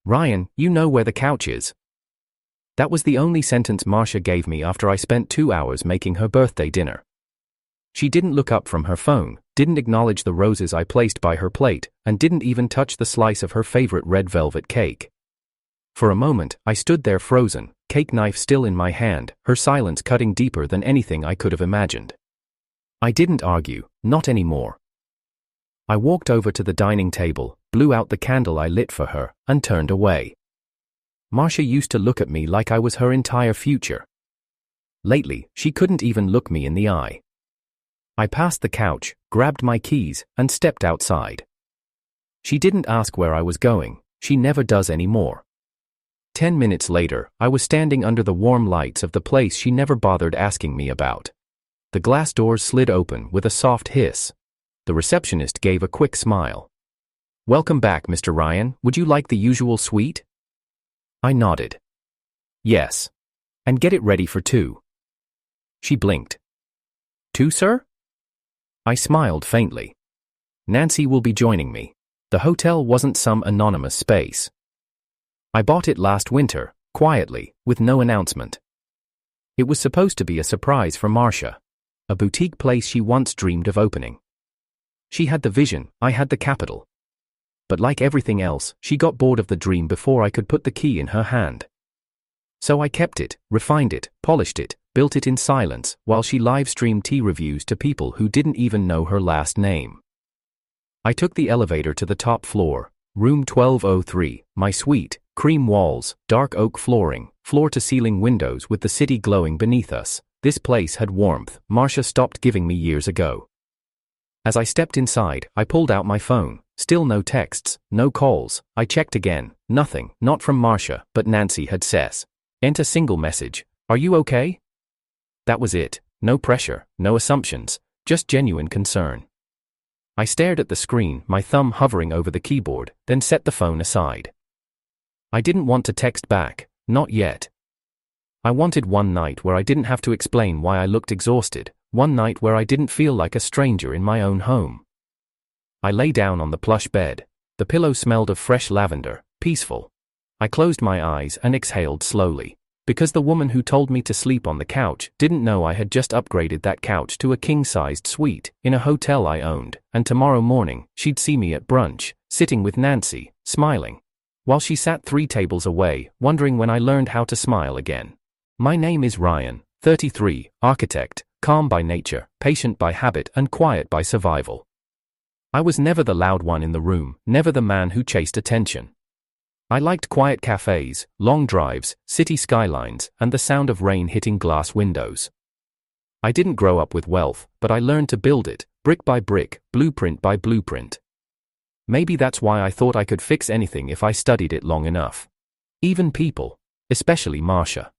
"Ryan, you know where the couch is." That was the only sentence Marcia gave me after I spent 2 hours making her birthday dinner. She didn't look up from her phone, didn't acknowledge the roses I placed by her plate, and didn't even touch the slice of her favorite red velvet cake. For a moment, I stood there frozen, cake knife still in my hand, her silence cutting deeper than anything I could have imagined. I didn't argue, not anymore. I walked over to the dining table, blew out the candle I lit for her, and turned away. Marcia used to look at me like I was her entire future. Lately, she couldn't even look me in the eye. I passed the couch, grabbed my keys, and stepped outside. She didn't ask where I was going, she never does anymore. 10 minutes later, I was standing under the warm lights of the place she never bothered asking me about. The glass doors slid open with a soft hiss. The receptionist gave a quick smile. "Welcome back, Mr. Ryan, would you like the usual suite?" I nodded. "Yes. And get it ready for 2. She blinked. "2, sir?" I smiled faintly. Nancy will be joining me. The hotel wasn't some anonymous space. I bought it last winter, quietly, with no announcement. It was supposed to be a surprise for Marcia, a boutique place she once dreamed of opening. She had the vision, I had the capital. But like everything else, she got bored of the dream before I could put the key in her hand. So I kept it, refined it, polished it, built it in silence, while she live-streamed tea reviews to people who didn't even know her last name. I took the elevator to the top floor, room 1203, my suite, cream walls, dark oak flooring, floor-to-ceiling windows with the city glowing beneath us. This place had warmth Marcia stopped giving me years ago. As I stepped inside, I pulled out my phone. Still no texts, no calls. I checked again, nothing, not from Marcia, but Nancy had says. "Enter single message, are you okay?" That was it, no pressure, no assumptions, just genuine concern. I stared at the screen, my thumb hovering over the keyboard, then set the phone aside. I didn't want to text back, not yet. I wanted one night where I didn't have to explain why I looked exhausted, one night where I didn't feel like a stranger in my own home. I lay down on the plush bed. The pillow smelled of fresh lavender, peaceful. I closed my eyes and exhaled slowly, because the woman who told me to sleep on the couch didn't know I had just upgraded that couch to a king-sized suite in a hotel I owned, and tomorrow morning she'd see me at brunch, sitting with Nancy, smiling, while she sat 3 tables away, wondering when I learned how to smile again. My name is Ryan, 33, architect, calm by nature, patient by habit, and quiet by survival. I was never the loud one in the room, never the man who chased attention. I liked quiet cafes, long drives, city skylines, and the sound of rain hitting glass windows. I didn't grow up with wealth, but I learned to build it, brick by brick, blueprint by blueprint. Maybe that's why I thought I could fix anything if I studied it long enough. Even people. Especially Marcia.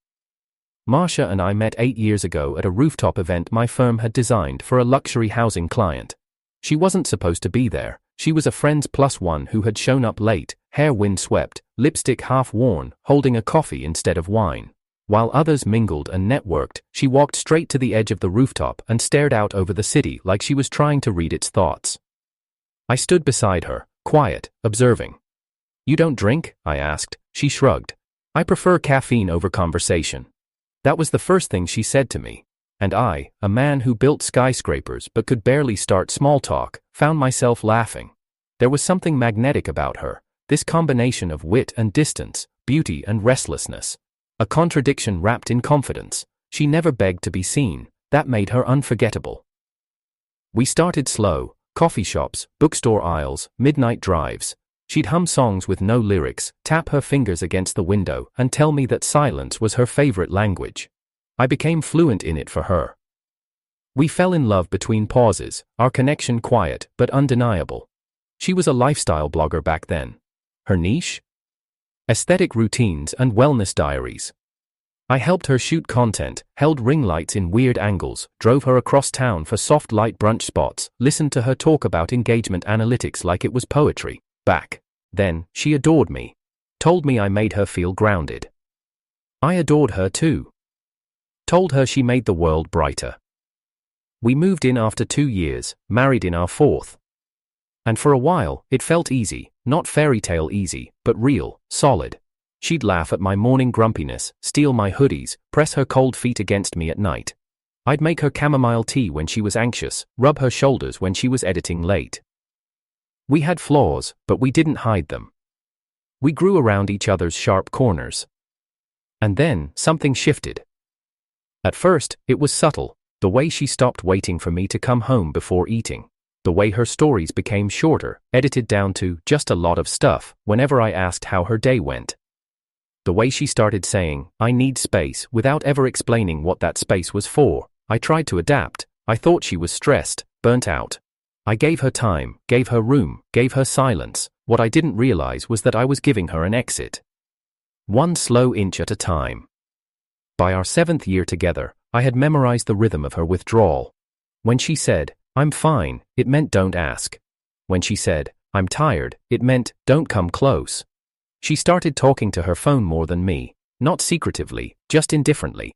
Marcia and I met 8 years ago at a rooftop event my firm had designed for a luxury housing client. She wasn't supposed to be there. She was a friend's +1 who had shown up late, hair wind-swept, lipstick half-worn, holding a coffee instead of wine. While others mingled and networked, she walked straight to the edge of the rooftop and stared out over the city like she was trying to read its thoughts. I stood beside her, quiet, observing. "You don't drink?" I asked. She shrugged. "I prefer caffeine over conversation." That was the first thing she said to me. And I, a man who built skyscrapers but could barely start small talk, found myself laughing. There was something magnetic about her, this combination of wit and distance, beauty and restlessness. A contradiction wrapped in confidence. She never begged to be seen. That made her unforgettable. We started slow, coffee shops, bookstore aisles, midnight drives. She'd hum songs with no lyrics, tap her fingers against the window, and tell me that silence was her favorite language. I became fluent in it for her. We fell in love between pauses, our connection quiet but undeniable. She was a lifestyle blogger back then. Her niche? Aesthetic routines and wellness diaries. I helped her shoot content, held ring lights in weird angles, drove her across town for soft light brunch spots, listened to her talk about engagement analytics like it was poetry. Back then, she adored me. Told me I made her feel grounded. I adored her too. Told her she made the world brighter. We moved in after 2 years, married in our 4th. And for a while, it felt easy, not fairy tale easy, but real, solid. She'd laugh at my morning grumpiness, steal my hoodies, press her cold feet against me at night. I'd make her chamomile tea when she was anxious, rub her shoulders when she was editing late. We had flaws, but we didn't hide them. We grew around each other's sharp corners. And then, something shifted. At first, it was subtle, the way she stopped waiting for me to come home before eating. The way her stories became shorter, edited down to just a lot of stuff, whenever I asked how her day went. The way she started saying, "I need space," without ever explaining what that space was for. I tried to adapt. I thought she was stressed, burnt out. I gave her time, gave her room, gave her silence. What I didn't realize was that I was giving her an exit. One slow inch at a time. By our 7th year together, I had memorized the rhythm of her withdrawal. When she said, "I'm fine," it meant don't ask. When she said, "I'm tired," it meant don't come close. She started talking to her phone more than me, not secretively, just indifferently.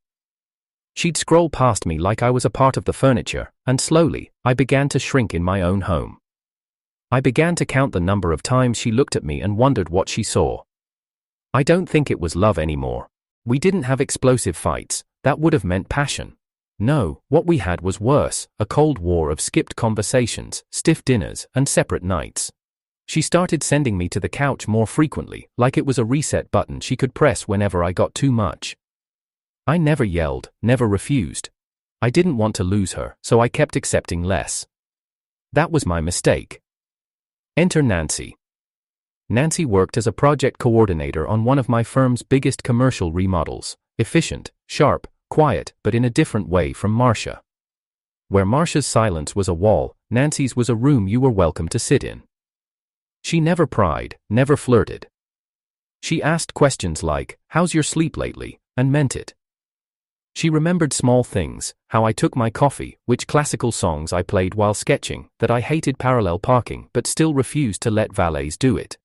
She'd scroll past me like I was a part of the furniture, and slowly, I began to shrink in my own home. I began to count the number of times she looked at me and wondered what she saw. I don't think it was love anymore. We didn't have explosive fights, that would have meant passion. No, what we had was worse, a cold war of skipped conversations, stiff dinners, and separate nights. She started sending me to the couch more frequently, like it was a reset button she could press whenever I got too much. I never yelled, never refused. I didn't want to lose her, so I kept accepting less. That was my mistake. Enter Nancy. Nancy worked as a project coordinator on one of my firm's biggest commercial remodels, efficient, sharp, quiet, but in a different way from Marcia. Where Marcia's silence was a wall, Nancy's was a room you were welcome to sit in. She never pried, never flirted. She asked questions like, "How's your sleep lately?" and meant it. She remembered small things, how I took my coffee, which classical songs I played while sketching, that I hated parallel parking but still refused to let valets do it.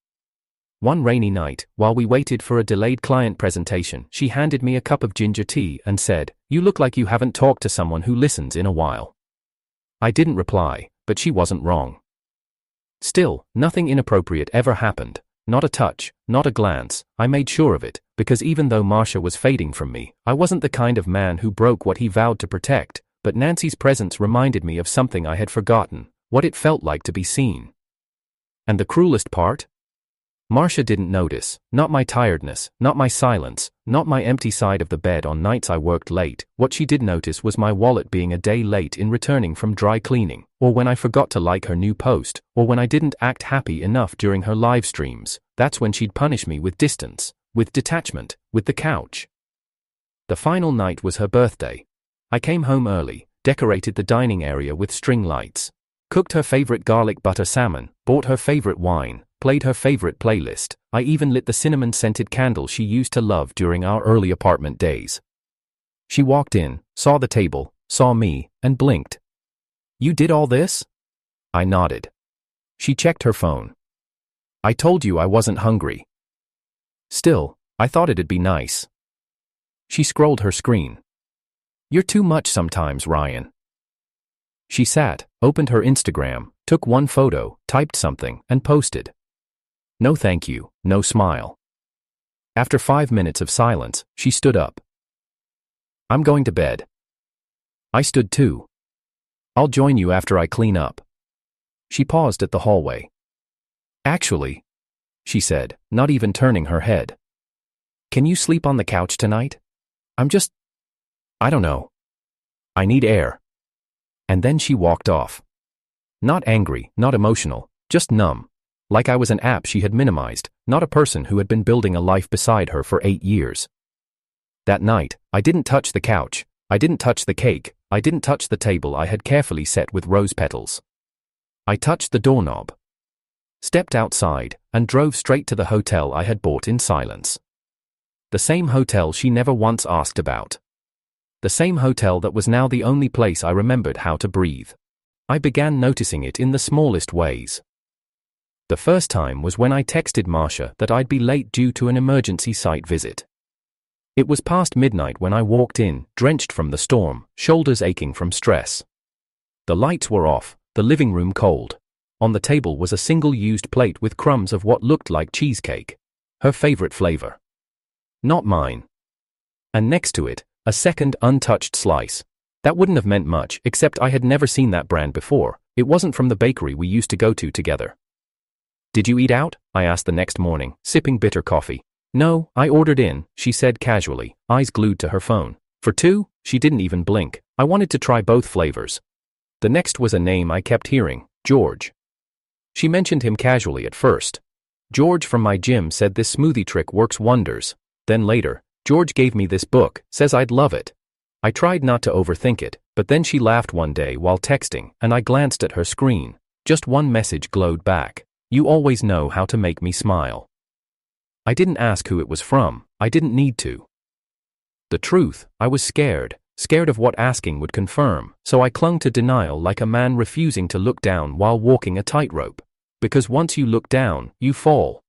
One rainy night, while we waited for a delayed client presentation, she handed me a cup of ginger tea and said, "You look like you haven't talked to someone who listens in a while." I didn't reply, but she wasn't wrong. Still, nothing inappropriate ever happened. Not a touch, not a glance. I made sure of it, because even though Marcia was fading from me, I wasn't the kind of man who broke what he vowed to protect, but Nancy's presence reminded me of something I had forgotten, what it felt like to be seen. And the cruelest part? Marcia didn't notice, not my tiredness, not my silence, not my empty side of the bed on nights I worked late. What she did notice was my wallet being a day late in returning from dry cleaning, or when I forgot to like her new post, or when I didn't act happy enough during her live streams. That's when she'd punish me with distance, with detachment, with the couch. The final night was her birthday. I came home early, decorated the dining area with string lights, cooked her favorite garlic butter salmon, bought her favorite wine, played her favorite playlist. I even lit the cinnamon-scented candle she used to love during our early apartment days. She walked in, saw the table, saw me, and blinked. "You did all this?" I nodded. She checked her phone. "I told you I wasn't hungry." "Still, I thought it'd be nice." She scrolled her screen. "You're too much sometimes, Ryan." She sat, opened her Instagram, took one photo, typed something, and posted. No thank you, no smile. After 5 minutes of silence, she stood up. "I'm going to bed." I stood too. "I'll join you after I clean up." She paused at the hallway. "Actually," she said, not even turning her head, "can you sleep on the couch tonight? I don't know. I need air." And then she walked off. Not angry, not emotional, just numb. Like I was an app she had minimized, not a person who had been building a life beside her for 8 years. That night, I didn't touch the couch, I didn't touch the cake, I didn't touch the table I had carefully set with rose petals. I touched the doorknob, stepped outside, and drove straight to the hotel I had bought in silence. The same hotel she never once asked about. The same hotel that was now the only place I remembered how to breathe. I began noticing it in the smallest ways. The first time was when I texted Marcia that I'd be late due to an emergency site visit. It was past midnight when I walked in, drenched from the storm, shoulders aching from stress. The lights were off, the living room cold. On the table was a single-used plate with crumbs of what looked like cheesecake. Her favorite flavor. Not mine. And next to it, a second untouched slice. That wouldn't have meant much, except I had never seen that brand before. It wasn't from the bakery we used to go to together. Did you eat out? I asked the next morning, sipping bitter coffee. No, I ordered in, she said casually, eyes glued to her phone. For two? She didn't even blink. I wanted to try both flavors. The next was a name I kept hearing, George. She mentioned him casually at first. George from my gym said this smoothie trick works wonders. Then later, George gave me this book, says I'd love it. I tried not to overthink it, but then she laughed one day while texting, and I glanced at her screen. Just one message glowed back. You always know how to make me smile. I didn't ask who it was from. I didn't need to. The truth, I was scared of what asking would confirm, so I clung to denial like a man refusing to look down while walking a tightrope. Because once you look down, you fall.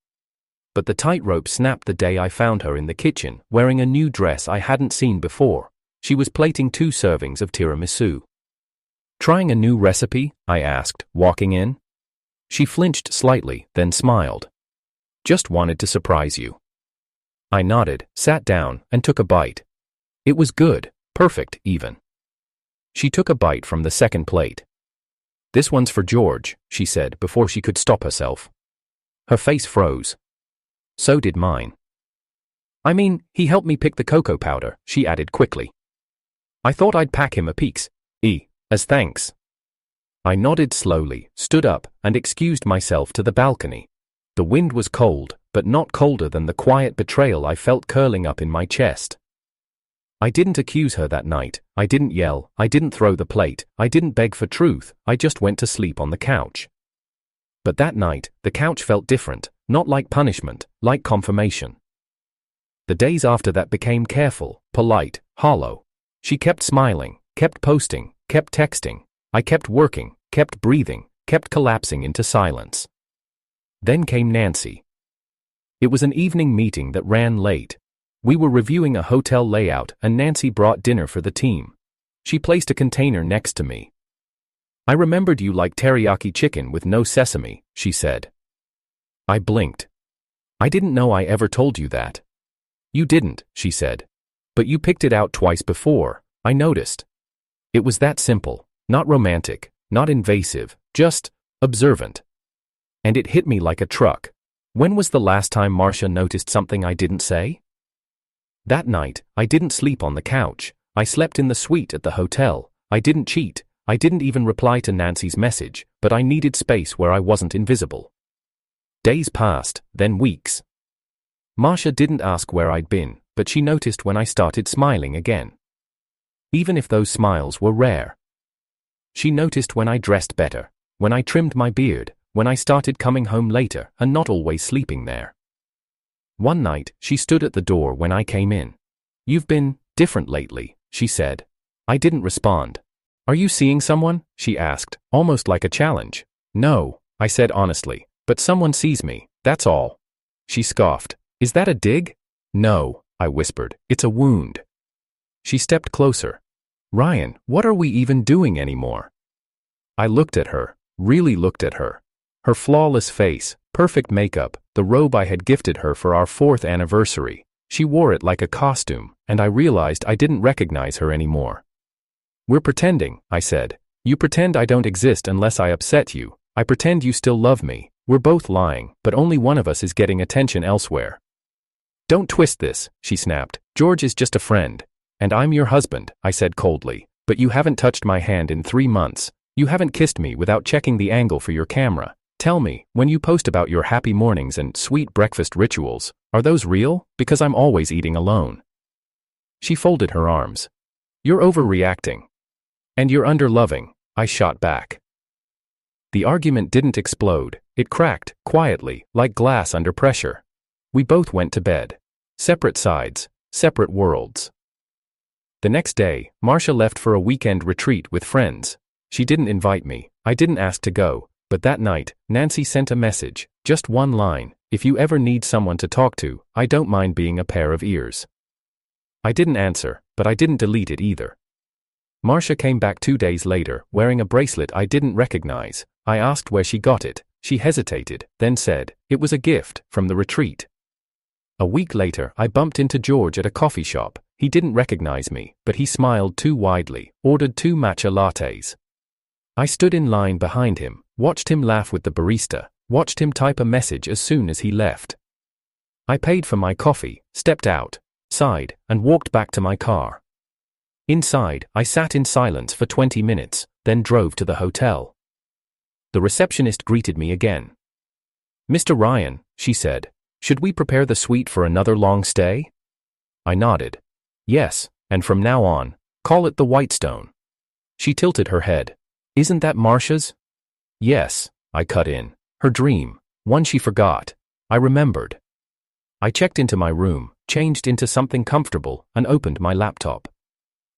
But the tightrope snapped the day I found her in the kitchen, wearing a new dress I hadn't seen before. She was plating 2 servings of tiramisu. Trying a new recipe? I asked, walking in. She flinched slightly, then smiled. Just wanted to surprise you. I nodded, sat down, and took a bite. It was good, perfect, even. She took a bite from the second plate. This one's for George, she said before she could stop herself. Her face froze. So did mine. I mean, he helped me pick the cocoa powder, she added quickly. I thought I'd pack him a piece, as thanks. I nodded slowly, stood up, and excused myself to the balcony. The wind was cold, but not colder than the quiet betrayal I felt curling up in my chest. I didn't accuse her that night, I didn't yell, I didn't throw the plate, I didn't beg for truth, I just went to sleep on the couch. But that night, the couch felt different, not like punishment, like confirmation. The days after that became careful, polite, hollow. She kept smiling, kept posting, kept texting. I kept working, kept breathing, kept collapsing into silence. Then came Nancy. It was an evening meeting that ran late. We were reviewing a hotel layout and Nancy brought dinner for the team. She placed a container next to me. I remembered you like teriyaki chicken with no sesame, she said. I blinked. I didn't know I ever told you that. You didn't, she said. But you picked it out twice before, I noticed. It was that simple, not romantic, not invasive, just observant. And it hit me like a truck. When was the last time Marcia noticed something I didn't say? That night, I didn't sleep on the couch. I slept in the suite at the hotel. I didn't cheat. I didn't even reply to Nancy's message, but I needed space where I wasn't invisible. Days passed, then weeks. Marcia didn't ask where I'd been, but she noticed when I started smiling again. Even if those smiles were rare. She noticed when I dressed better, when I trimmed my beard, when I started coming home later and not always sleeping there. One night, she stood at the door when I came in. You've been different lately, she said. I didn't respond. Are you seeing someone? She asked, almost like a challenge. No, I said honestly, but someone sees me, that's all. She scoffed. Is that a dig? No, I whispered, it's a wound. She stepped closer. Ryan, what are we even doing anymore? I looked at her, really looked at her. Her flawless face, perfect makeup, the robe I had gifted her for our 4th anniversary. She wore it like a costume, and I realized I didn't recognize her anymore. We're pretending, I said. You pretend I don't exist unless I upset you. I pretend you still love me. We're both lying, but only one of us is getting attention elsewhere. Don't twist this, she snapped. George is just a friend. And I'm your husband, I said coldly. But you haven't touched my hand in 3 months. You haven't kissed me without checking the angle for your camera. Tell me, when you post about your happy mornings and sweet breakfast rituals, are those real? Because I'm always eating alone. She folded her arms. You're overreacting. And you're underloving, I shot back. The argument didn't explode. It cracked, quietly, like glass under pressure. We both went to bed. Separate sides, separate worlds. The next day, Marcia left for a weekend retreat with friends. She didn't invite me. I didn't ask to go. But that night, Nancy sent a message, just one line. If you ever need someone to talk to, I don't mind being a pair of ears. I didn't answer, but I didn't delete it either. Marcia came back 2 days later, wearing a bracelet I didn't recognize. I asked where she got it. She hesitated, then said, "It was a gift, from the retreat." A week later, I bumped into George at a coffee shop. He didn't recognize me, but he smiled too widely, ordered 2 matcha lattes. I stood in line behind him, watched him laugh with the barista, watched him type a message as soon as he left. I paid for my coffee, stepped out, sighed, and walked back to my car. Inside, I sat in silence for 20 minutes, then drove to the hotel. The receptionist greeted me again. "Mr. Ryan," she said, "should we prepare the suite for another long stay?" I nodded. "Yes, and from now on, call it the Whitestone." She tilted her head. "Isn't that Marcia's?" "Yes," I cut in. "Her dream, one she forgot." I remembered. I checked into my room, changed into something comfortable, and opened my laptop.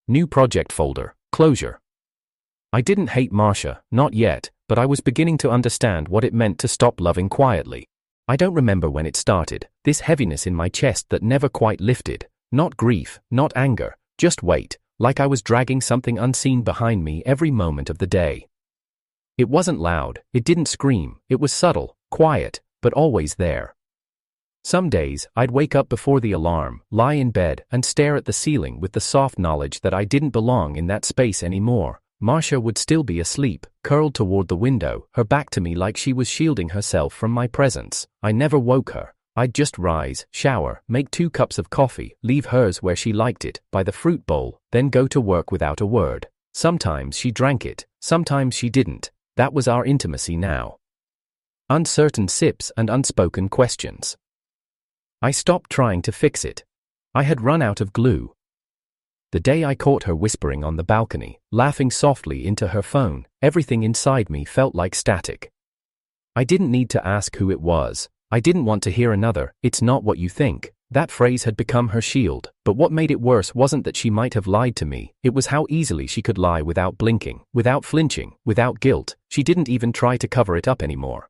New project folder, closure. I didn't hate Marcia, not yet, but I was beginning to understand what it meant to stop loving quietly. I don't remember when it started, this heaviness in my chest that never quite lifted, not grief, not anger, just weight, like I was dragging something unseen behind me every moment of the day. It wasn't loud, it didn't scream, it was subtle, quiet, but always there. Some days, I'd wake up before the alarm, lie in bed, and stare at the ceiling with the soft knowledge that I didn't belong in that space anymore. Marcia would still be asleep, curled toward the window, her back to me like she was shielding herself from my presence. I never woke her. I'd just rise, shower, make 2 cups of coffee, leave hers where she liked it, by the fruit bowl, then go to work without a word. Sometimes she drank it, sometimes she didn't. That was our intimacy now. Uncertain sips and unspoken questions. I stopped trying to fix it. I had run out of glue. The day I caught her whispering on the balcony, laughing softly into her phone, everything inside me felt like static. I didn't need to ask who it was. I didn't want to hear another, "It's not what you think." That phrase had become her shield, but what made it worse wasn't that she might have lied to me, it was how easily she could lie without blinking, without flinching, without guilt. She didn't even try to cover it up anymore.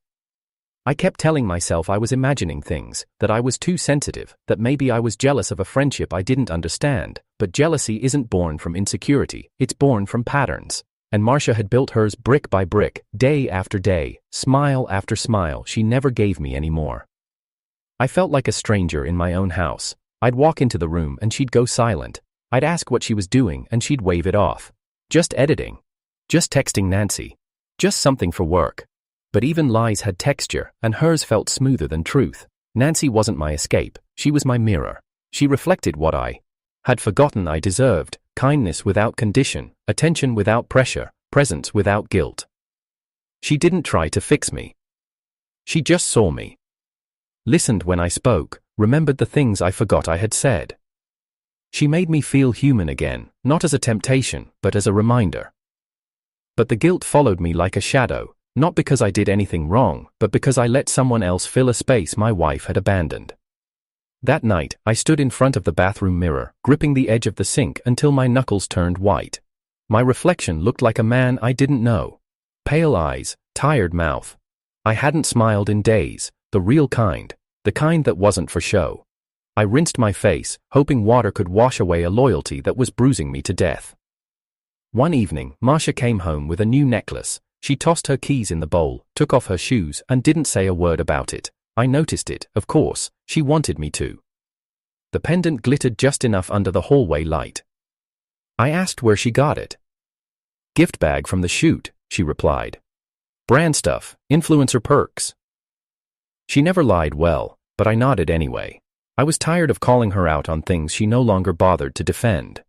I kept telling myself I was imagining things, that I was too sensitive, that maybe I was jealous of a friendship I didn't understand, but jealousy isn't born from insecurity, it's born from patterns. And Marcia had built hers brick by brick, day after day, smile after smile she never gave me anymore. I felt like a stranger in my own house. I'd walk into the room and she'd go silent. I'd ask what she was doing and she'd wave it off. Just editing. Just texting Nancy. Just something for work. But even lies had texture, and hers felt smoother than truth. Nancy wasn't my escape, she was my mirror. She reflected what I had forgotten I deserved: kindness without condition, attention without pressure, presence without guilt. She didn't try to fix me. She just saw me. Listened when I spoke, remembered the things I forgot I had said. She made me feel human again, not as a temptation, but as a reminder. But the guilt followed me like a shadow. Not because I did anything wrong, but because I let someone else fill a space my wife had abandoned. That night, I stood in front of the bathroom mirror, gripping the edge of the sink until my knuckles turned white. My reflection looked like a man I didn't know. Pale eyes, tired mouth. I hadn't smiled in days, the real kind, the kind that wasn't for show. I rinsed my face, hoping water could wash away a loyalty that was bruising me to death. One evening, Marcia came home with a new necklace. She tossed her keys in the bowl, took off her shoes, and didn't say a word about it. I noticed it, of course, she wanted me to. The pendant glittered just enough under the hallway light. I asked where she got it. "Gift bag from the shoot," she replied. "Brand stuff, influencer perks." She never lied well, but I nodded anyway. I was tired of calling her out on things she no longer bothered to defend.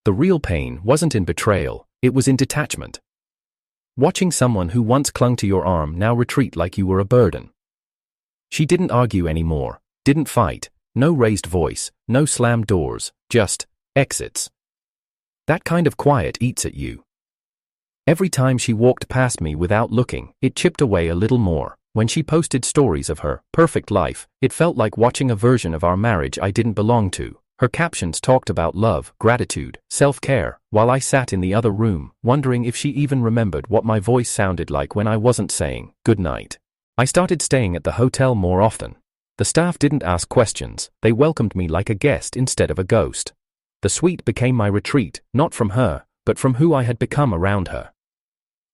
The real pain wasn't in betrayal, it was in detachment. Watching someone who once clung to your arm now retreat like you were a burden. She didn't argue anymore, didn't fight, no raised voice, no slammed doors, just exits. That kind of quiet eats at you. Every time she walked past me without looking, it chipped away a little more. When she posted stories of her perfect life, it felt like watching a version of our marriage I didn't belong to. Her captions talked about love, gratitude, self-care, while I sat in the other room, wondering if she even remembered what my voice sounded like when I wasn't saying good night. I started staying at the hotel more often. The staff didn't ask questions, they welcomed me like a guest instead of a ghost. The suite became my retreat, not from her, but from who I had become around her.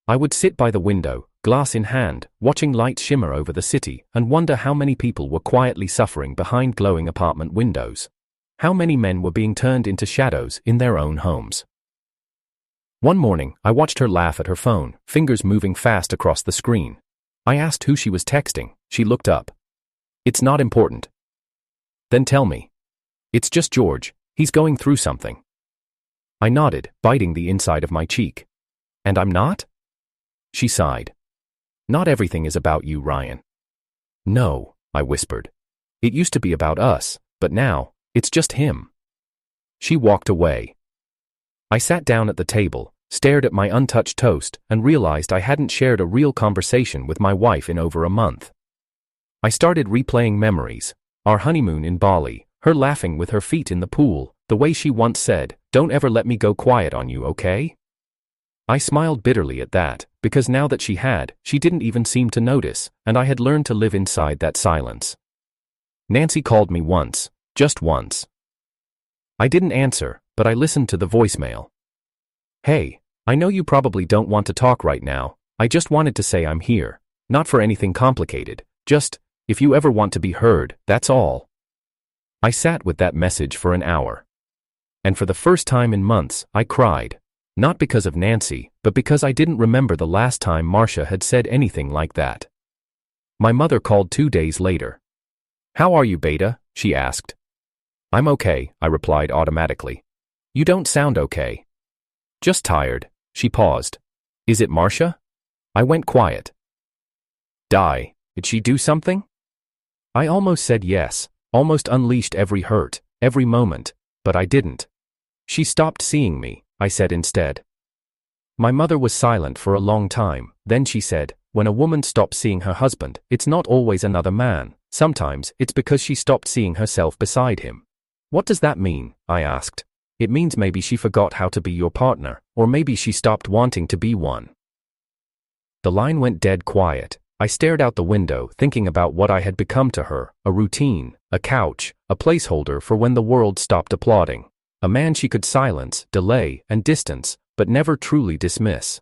I would sit by the window, glass in hand, watching lights shimmer over the city, and wonder how many people were quietly suffering behind glowing apartment windows. How many men were being turned into shadows in their own homes. One morning, I watched her laugh at her phone, fingers moving fast across the screen. I asked who she was texting. She looked up. "It's not important." "Then tell me." "It's just George. He's going through something." I nodded, biting the inside of my cheek. "And I'm not?" She sighed. "Not everything is about you, Ryan." "No," I whispered. "It used to be about us, but now, it's just him." She walked away. I sat down at the table, stared at my untouched toast, and realized I hadn't shared a real conversation with my wife in over a month. I started replaying memories. Our honeymoon in Bali, her laughing with her feet in the pool, the way she once said, "Don't ever let me go quiet on you, okay?" I smiled bitterly at that, because now that she didn't even seem to notice, and I had learned to live inside that silence. Nancy called me once, just once. I didn't answer, but I listened to the voicemail. "Hey, I know you probably don't want to talk right now. I just wanted to say I'm here. Not for anything complicated, just, if you ever want to be heard, that's all." I sat with that message for an hour. And for the first time in months, I cried. Not because of Nancy, but because I didn't remember the last time Marcia had said anything like that. My mother called 2 days later. "How are you, Beta?" she asked. "I'm okay," I replied automatically. "You don't sound okay." "Just tired." She paused. "Is it Marcia?" I went quiet. Did she do something? I almost said yes, almost unleashed every hurt, every moment, but I didn't. "She stopped seeing me," I said instead. My mother was silent for a long time, then she said, "When a woman stops seeing her husband, it's not always another man, sometimes it's because she stopped seeing herself beside him." "What does that mean?" I asked. "It means maybe she forgot how to be your partner, or maybe she stopped wanting to be one." The line went dead quiet. I stared out the window, thinking about what I had become to her, a routine, a couch, a placeholder for when the world stopped applauding. A man she could silence, delay, and distance, but never truly dismiss.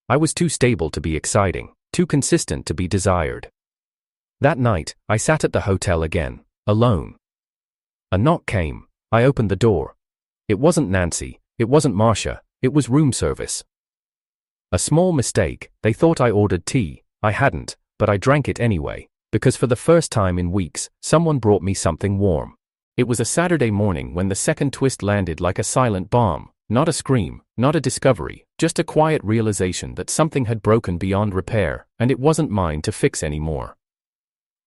I was too stable to be exciting, too consistent to be desired. That night, I sat at the hotel again, alone. A knock came. I opened the door. It wasn't Nancy, it wasn't Marcia, it was room service. A small mistake, they thought I ordered tea. I hadn't, but I drank it anyway, because for the first time in weeks, someone brought me something warm. It was a Saturday morning when the second twist landed like a silent bomb, not a scream, not a discovery, just a quiet realization that something had broken beyond repair, and it wasn't mine to fix anymore.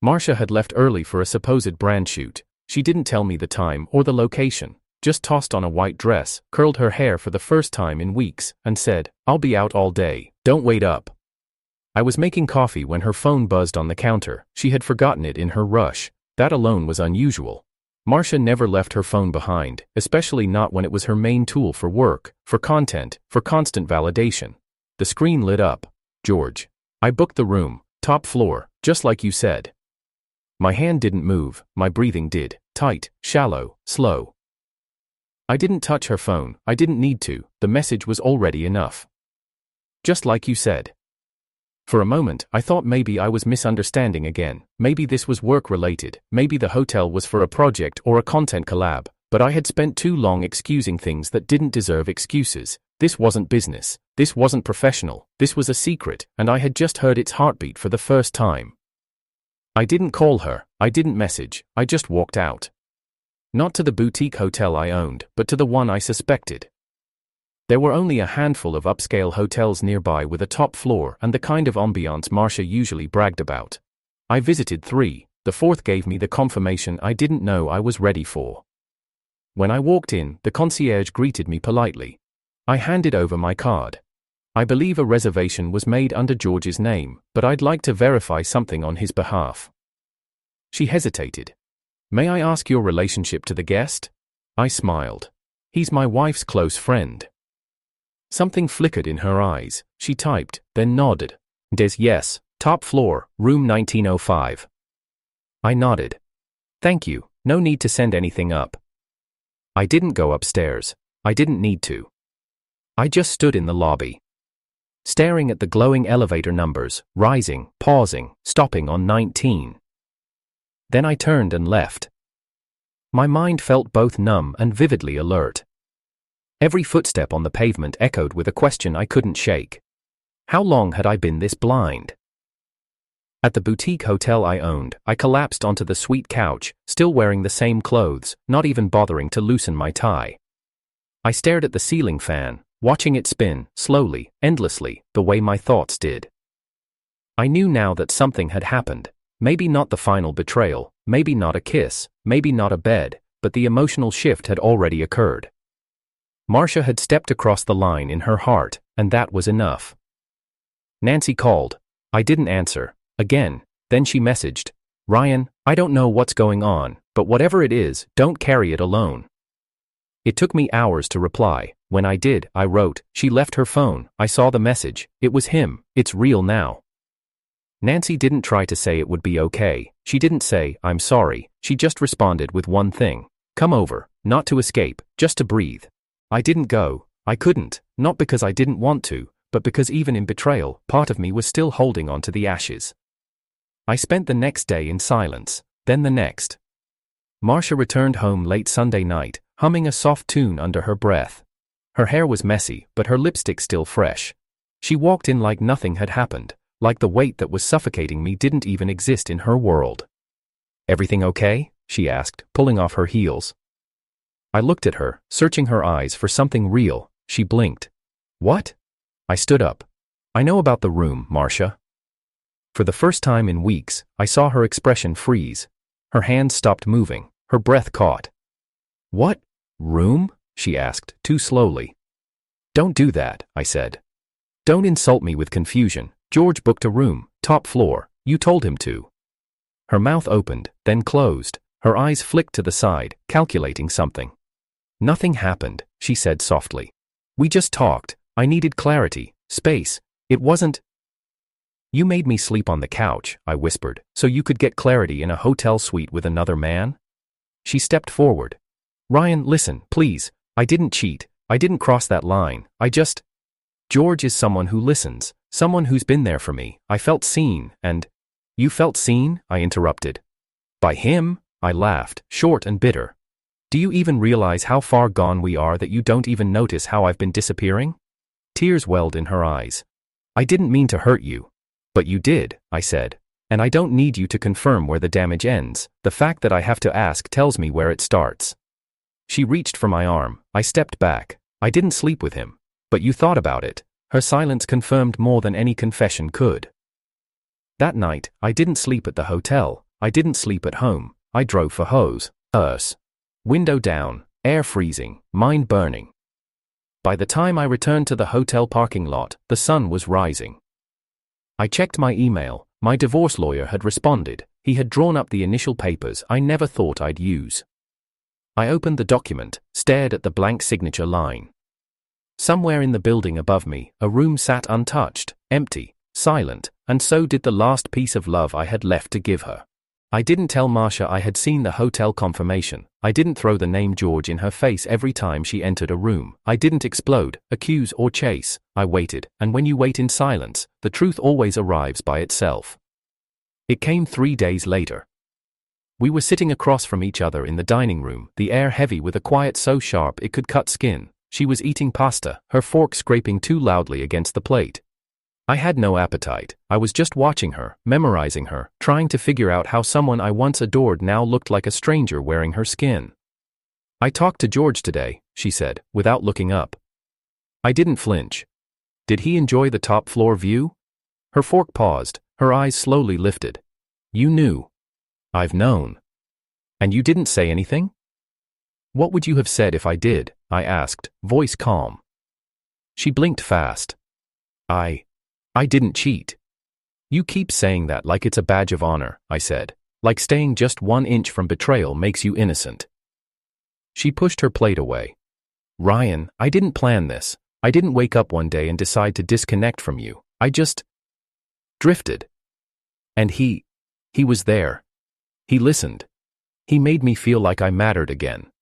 Marcia had left early for a supposed brand shoot. She didn't tell me the time or the location, just tossed on a white dress, curled her hair for the first time in weeks, and said, "I'll be out all day, don't wait up." I was making coffee when her phone buzzed on the counter. She had forgotten it in her rush. That alone was unusual. Marcia never left her phone behind, especially not when it was her main tool for work, for content, for constant validation. The screen lit up. "George. I booked the room, top floor, just like you said." My hand didn't move, my breathing did, tight, shallow, slow. I didn't touch her phone, I didn't need to, the message was already enough. "Just like you said." For a moment, I thought maybe I was misunderstanding again, maybe this was work-related, maybe the hotel was for a project or a content collab, but I had spent too long excusing things that didn't deserve excuses. This wasn't business, this wasn't professional, this was a secret, and I had just heard its heartbeat for the first time. I didn't call her, I didn't message, I just walked out. Not to the boutique hotel I owned, but to the one I suspected. There were only a handful of upscale hotels nearby with a top floor and the kind of ambiance Marcia usually bragged about. I visited 3, the 4th gave me the confirmation I didn't know I was ready for. When I walked in, the concierge greeted me politely. I handed over my card. "I believe a reservation was made under George's name, but I'd like to verify something on his behalf." She hesitated. "May I ask your relationship to the guest?" I smiled. "He's my wife's close friend." Something flickered in her eyes. She typed, then nodded. Yes, top floor, room 1905. I nodded. "Thank you, no need to send anything up." I didn't go upstairs. I didn't need to. I just stood in the lobby, staring at the glowing elevator numbers, rising, pausing, stopping on 19. Then I turned and left. My mind felt both numb and vividly alert. Every footstep on the pavement echoed with a question I couldn't shake. How long had I been this blind? At the boutique hotel I owned, I collapsed onto the sweet couch, still wearing the same clothes, not even bothering to loosen my tie. I stared at the ceiling fan, watching it spin, slowly, endlessly, the way my thoughts did. I knew now that something had happened. Maybe not the final betrayal, maybe not a kiss, maybe not a bed, but the emotional shift had already occurred. Marcia had stepped across the line in her heart, and that was enough. Nancy called. I didn't answer. Again, then she messaged, "Ryan, I don't know what's going on, but whatever it is, don't carry it alone." It took me hours to reply. When I did, I wrote, "She left her phone, I saw the message, it was him, it's real now." Nancy didn't try to say it would be okay, she didn't say, "I'm sorry," she just responded with one thing, "Come over, not to escape, just to breathe." I didn't go, I couldn't, not because I didn't want to, but because even in betrayal, part of me was still holding on to the ashes. I spent the next day in silence, then the next. Marcia returned home late Sunday night, humming a soft tune under her breath. Her hair was messy, but her lipstick still fresh. She walked in like nothing had happened, like the weight that was suffocating me didn't even exist in her world. "Everything okay?" she asked, pulling off her heels. I looked at her, searching her eyes for something real. She blinked. "What?" I stood up. "I know about the room, Marcia." For the first time in weeks, I saw her expression freeze. Her hands stopped moving, her breath caught. "What room?" she asked, too slowly. "Don't do that," I said. "Don't insult me with confusion. George booked a room, top floor, you told him to." Her mouth opened, then closed, her eyes flicked to the side, calculating something. "Nothing happened," she said softly. "We just talked, I needed clarity, space, it wasn't—" "You made me sleep on the couch," I whispered, "so you could get clarity in a hotel suite with another man?" She stepped forward. "Ryan, listen, please, I didn't cheat, I didn't cross that line, I just—" "George is someone who listens, someone who's been there for me, I felt seen, and—" "You felt seen?" I interrupted. "By him?" I laughed, short and bitter. "Do you even realize how far gone we are that you don't even notice how I've been disappearing?" Tears welled in her eyes. "I didn't mean to hurt you." "But you did," I said. "And I don't need you to confirm where the damage ends, the fact that I have to ask tells me where it starts." She reached for my arm, I stepped back. "I didn't sleep with him. But you thought about it." Her silence confirmed more than any confession could. That night, I didn't sleep at the hotel, I didn't sleep at home, I drove for hours. Window down, air freezing, mind burning. By the time I returned to the hotel parking lot, the sun was rising. I checked my email. My divorce lawyer had responded. He had drawn up the initial papers I never thought I'd use. I opened the document, stared at the blank signature line. Somewhere in the building above me, a room sat untouched, empty, silent, and so did the last piece of love I had left to give her. I didn't tell Marcia I had seen the hotel confirmation. I didn't throw the name George in her face every time she entered a room. I didn't explode, accuse or chase. I waited, and when you wait in silence, the truth always arrives by itself. It came 3 days later. We were sitting across from each other in the dining room, the air heavy with a quiet so sharp it could cut skin. She was eating pasta, her fork scraping too loudly against the plate. I had no appetite. I was just watching her, memorizing her, trying to figure out how someone I once adored now looked like a stranger wearing her skin. "I talked to George today," she said, without looking up. I didn't flinch. "Did he enjoy the top floor view?" Her fork paused, her eyes slowly lifted. "You knew." "I've known." "And you didn't say anything?" "What would you have said if I did?" I asked, voice calm. She blinked fast. I didn't cheat." "You keep saying that like it's a badge of honor," I said. "Like staying just 1 inch from betrayal makes you innocent." She pushed her plate away. "Ryan, I didn't plan this. I didn't wake up one day and decide to disconnect from you. I just drifted. And he was there. He listened. He made me feel like I mattered again."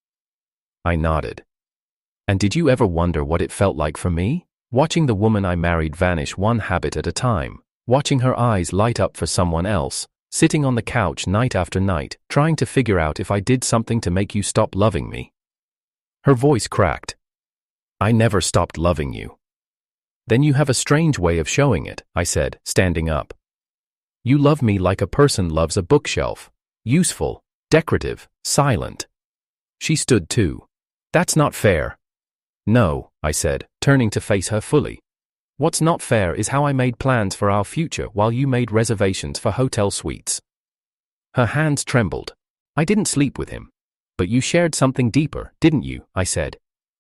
I nodded. And did you ever wonder what it felt like for me? Watching the woman I married vanish one habit at a time, watching her eyes light up for someone else, sitting on the couch night after night, trying to figure out if I did something to make you stop loving me. Her voice cracked. I never stopped loving you. Then you have a strange way of showing it, I said, standing up. You love me like a person loves a bookshelf. Useful, decorative, silent. She stood too. That's not fair. No, I said, turning to face her fully. What's not fair is how I made plans for our future while you made reservations for hotel suites. Her hands trembled. I didn't sleep with him. But you shared something deeper, didn't you? I said.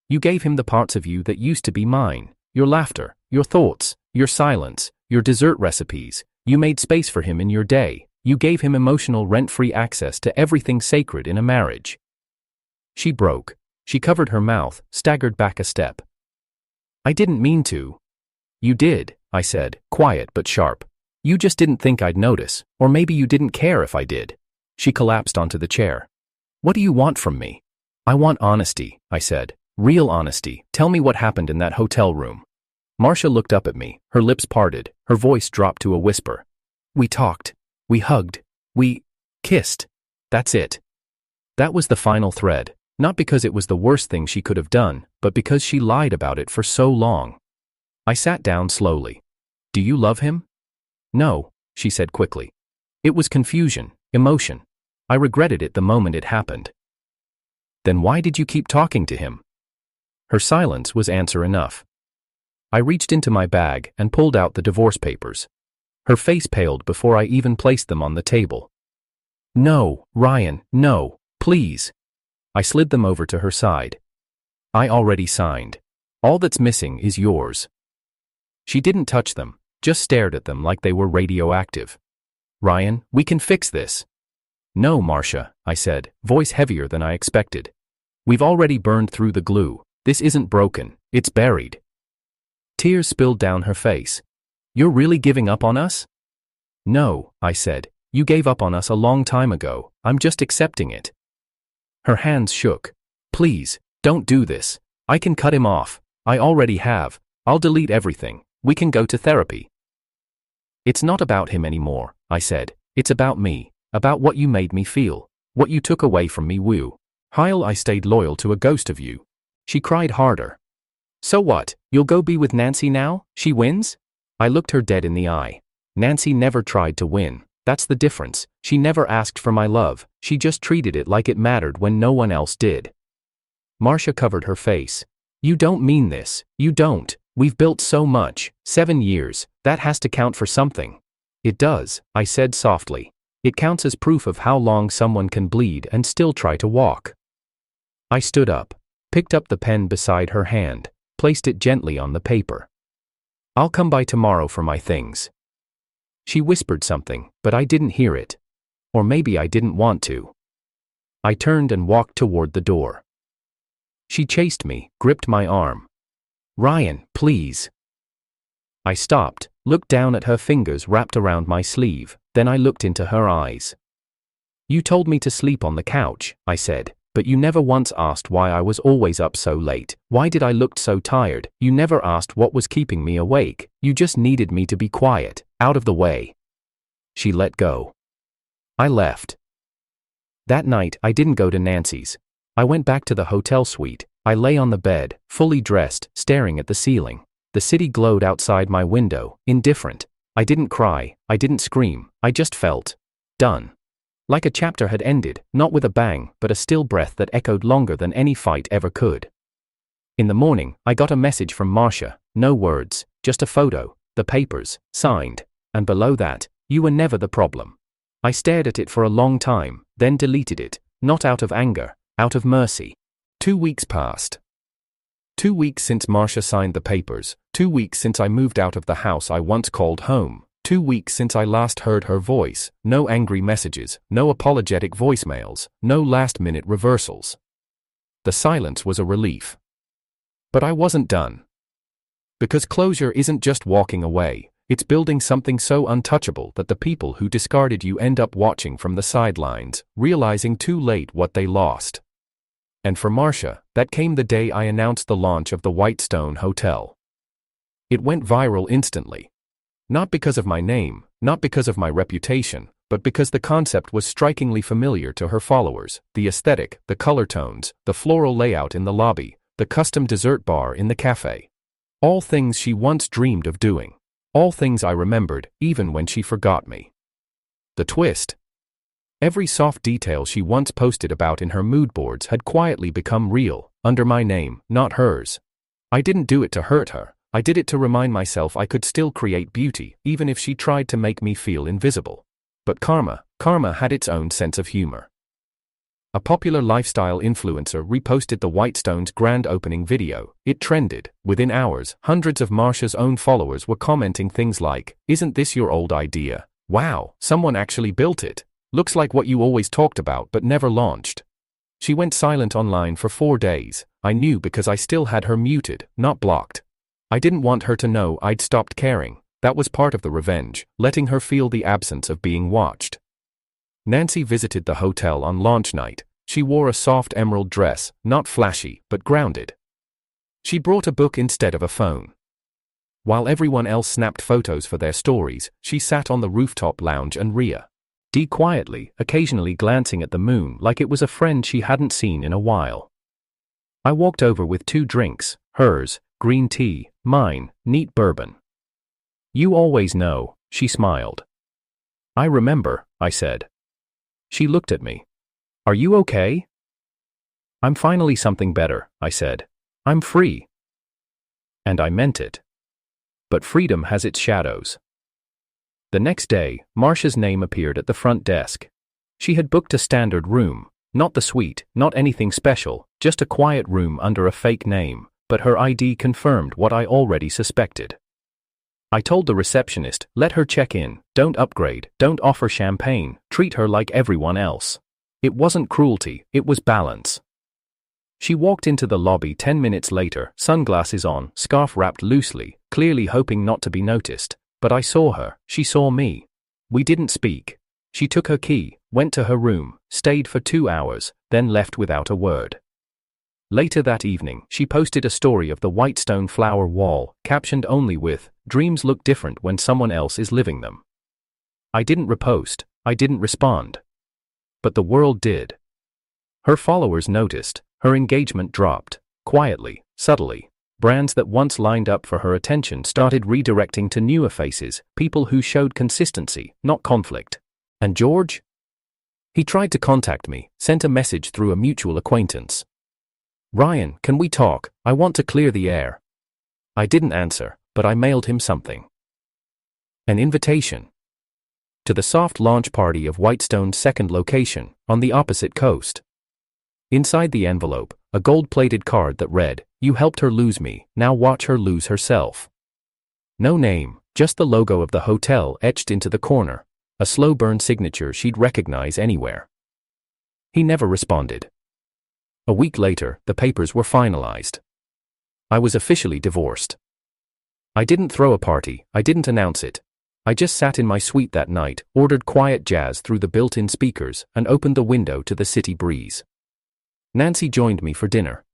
You gave him the parts of you that used to be mine. Your laughter, your thoughts, your silence, your dessert recipes. You made space for him in your day. You gave him emotional rent-free access to everything sacred in a marriage. She broke. She covered her mouth, staggered back a step. I didn't mean to. You did, I said, quiet but sharp. You just didn't think I'd notice, or maybe you didn't care if I did. She collapsed onto the chair. What do you want from me? I want honesty, I said. Real honesty. Tell me what happened in that hotel room. Marcia looked up at me, her lips parted, her voice dropped to a whisper. We talked. We hugged. We kissed. That's it. That was the final thread, not because it was the worst thing she could have done, but because she lied about it for so long. I sat down slowly. Do you love him? No, she said quickly. It was confusion, emotion. I regretted it the moment it happened. Then why did you keep talking to him? Her silence was answer enough. I reached into my bag and pulled out the divorce papers. Her face paled before I even placed them on the table. No, Ryan, no, please. I slid them over to her side. I already signed. All that's missing is yours. She didn't touch them, just stared at them like they were radioactive. Ryan, we can fix this. No, Marcia, I said, voice heavier than I expected. We've already burned through the glue. This isn't broken, it's buried. Tears spilled down her face. You're really giving up on us? No, I said. You gave up on us a long time ago. I'm just accepting it. Her hands shook. Please, don't do this. I can cut him off. I already have. I'll delete everything. We can go to therapy. It's not about him anymore, I said. It's about me, about what you made me feel, what you took away from me. While I stayed loyal to a ghost of you. She cried harder. So what, you'll go be with Nancy now? She wins? I looked her dead in the eye. Nancy never tried to win. That's the difference. She never asked for my love. She just treated it like it mattered when no one else did. Marcia covered her face. You don't mean this. You don't. We've built so much. 7 years. That has to count for something. It does, I said softly. It counts as proof of how long someone can bleed and still try to walk. I stood up, picked up the pen beside her hand, placed it gently on the paper. I'll come by tomorrow for my things. She whispered something, but I didn't hear it. Or maybe I didn't want to. I turned and walked toward the door. She chased me, gripped my arm. Ryan, please. I stopped, looked down at her fingers wrapped around my sleeve, then I looked into her eyes. You told me to sleep on the couch, I said, but you never once asked why I was always up so late. Why did I look so tired? You never asked what was keeping me awake. You just needed me to be quiet, out of the way. She let go. I left. That night, I didn't go to Nancy's. I went back to the hotel suite. I lay on the bed, fully dressed, staring at the ceiling. The city glowed outside my window, indifferent. I didn't cry, I didn't scream, I just felt done. Like a chapter had ended, not with a bang, but a still breath that echoed longer than any fight ever could. In the morning, I got a message from Marcia, no words, just a photo, the papers, signed, and below that, you were never the problem. I stared at it for a long time, then deleted it, not out of anger, out of mercy. 2 weeks passed. 2 weeks since Marcia signed the papers, 2 weeks since I moved out of the house I once called home, 2 weeks since I last heard her voice, no angry messages, no apologetic voicemails, no last-minute reversals. The silence was a relief. But I wasn't done. Because closure isn't just walking away, it's building something so untouchable that the people who discarded you end up watching from the sidelines, realizing too late what they lost. And for Marcia, that came the day I announced the launch of the Whitestone Hotel. It went viral instantly. Not because of my name, not because of my reputation, but because the concept was strikingly familiar to her followers: the aesthetic, the color tones, the floral layout in the lobby, the custom dessert bar in the cafe. All things she once dreamed of doing. All things I remembered, even when she forgot me. The twist? Every soft detail she once posted about in her mood boards had quietly become real, under my name, not hers. I didn't do it to hurt her. I did it to remind myself I could still create beauty, even if she tried to make me feel invisible. But karma had its own sense of humor. A popular lifestyle influencer reposted the Whitestone's grand opening video. It trended. Within hours, hundreds of Marcia's own followers were commenting things like, "Isn't this your old idea? Wow, someone actually built it. Looks like what you always talked about but never launched." She went silent online for 4 days. I knew because I still had her muted, not blocked. I didn't want her to know I'd stopped caring. That was part of the revenge, letting her feel the absence of being watched. Nancy visited the hotel on launch night. She wore a soft emerald dress, not flashy, but grounded. She brought a book instead of a phone. While everyone else snapped photos for their stories, she sat on the rooftop lounge and read quietly, occasionally glancing at the moon like it was a friend she hadn't seen in a while. I walked over with 2 drinks, hers, green tea, mine, neat bourbon. "You always know," she smiled. "I remember," I said. She looked at me. "Are you okay?" "I'm finally something better," I said. "I'm free." And I meant it. But freedom has its shadows. The next day, Marcia's name appeared at the front desk. She had booked a standard room, not the suite, not anything special, just a quiet room under a fake name, but her ID confirmed what I already suspected. I told the receptionist, "Let her check in, don't upgrade, don't offer champagne, treat her like everyone else." It wasn't cruelty, it was balance. She walked into the lobby 10 minutes later, sunglasses on, scarf wrapped loosely, clearly hoping not to be noticed. But I saw her, she saw me. We didn't speak. She took her key, went to her room, stayed for 2 hours, then left without a word. Later that evening, she posted a story of the Whitestone flower wall, captioned only with, "Dreams look different when someone else is living them." I didn't repost, I didn't respond. But the world did. Her followers noticed, her engagement dropped, quietly, subtly. Brands that once lined up for her attention started redirecting to newer faces, people who showed consistency, not conflict. And George? He tried to contact me, sent a message through a mutual acquaintance. "Ryan, can we talk? I want to clear the air." I didn't answer, but I mailed him something. An invitation. To the soft launch party of Whitestone's second location, on the opposite coast. Inside the envelope, a gold-plated card that read, "You helped her lose me, now watch her lose herself." No name, just the logo of the hotel etched into the corner, a slow-burn signature she'd recognize anywhere. He never responded. A week later, the papers were finalized. I was officially divorced. I didn't throw a party, I didn't announce it. I just sat in my suite that night, ordered quiet jazz through the built-in speakers, and opened the window to the city breeze. Nancy joined me for dinner.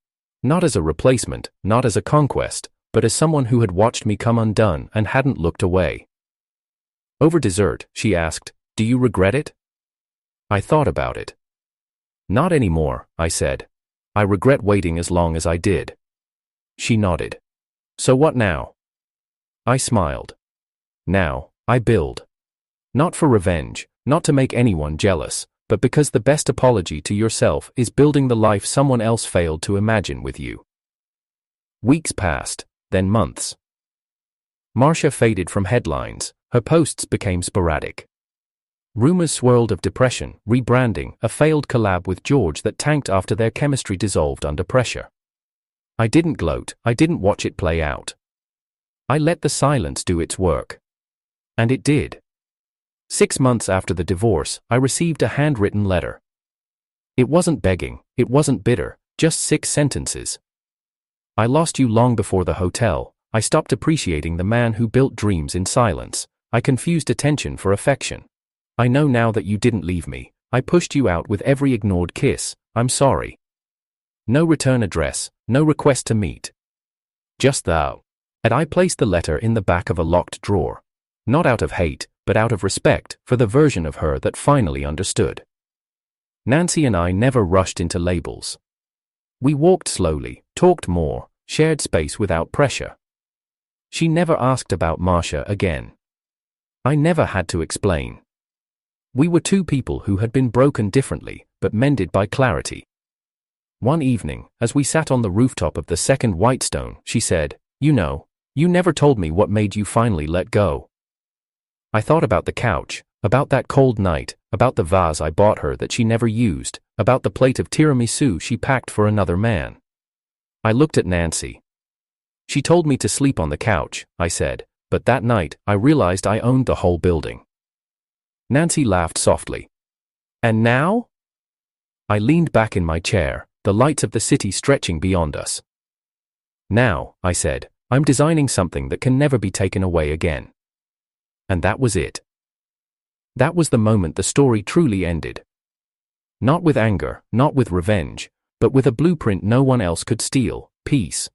Not as a replacement, not as a conquest, but as someone who had watched me come undone and hadn't looked away. Over dessert, she asked, "Do you regret it?" I thought about it. "Not anymore," I said. "I regret waiting as long as I did." She nodded. "So what now?" I smiled. "Now, I build. Not for revenge, not to make anyone jealous, but because the best apology to yourself is building the life someone else failed to imagine with you." Weeks passed, then months. Marcia faded from headlines, her posts became sporadic. Rumors swirled of depression, rebranding, a failed collab with George that tanked after their chemistry dissolved under pressure. I didn't gloat, I didn't watch it play out. I let the silence do its work. And it did. 6 months after the divorce, I received a handwritten letter. It wasn't begging, it wasn't bitter, just 6 sentences. "I lost you long before the hotel. I stopped appreciating the man who built dreams in silence. I confused attention for affection. I know now that you didn't leave me. I pushed you out with every ignored kiss. I'm sorry." No return address, no request to meet. Just thou. And I placed the letter in the back of a locked drawer. Not out of hate, but out of respect for the version of her that finally understood. Nancy and I never rushed into labels. We walked slowly, talked more, shared space without pressure. She never asked about Marcia again. I never had to explain. We were two people who had been broken differently, but mended by clarity. One evening, as we sat on the rooftop of the second Whitestone, she said, "You know, you never told me what made you finally let go." I thought about the couch, about that cold night, about the vase I bought her that she never used, about the plate of tiramisu she packed for another man. I looked at Nancy. "She told me to sleep on the couch," I said, "but that night I realized I owned the whole building." Nancy laughed softly. "And now?" I leaned back in my chair, the lights of the city stretching beyond us. "Now," I said, "I'm designing something that can never be taken away again." And that was it. That was the moment the story truly ended. Not with anger, not with revenge, but with a blueprint no one else could steal: peace.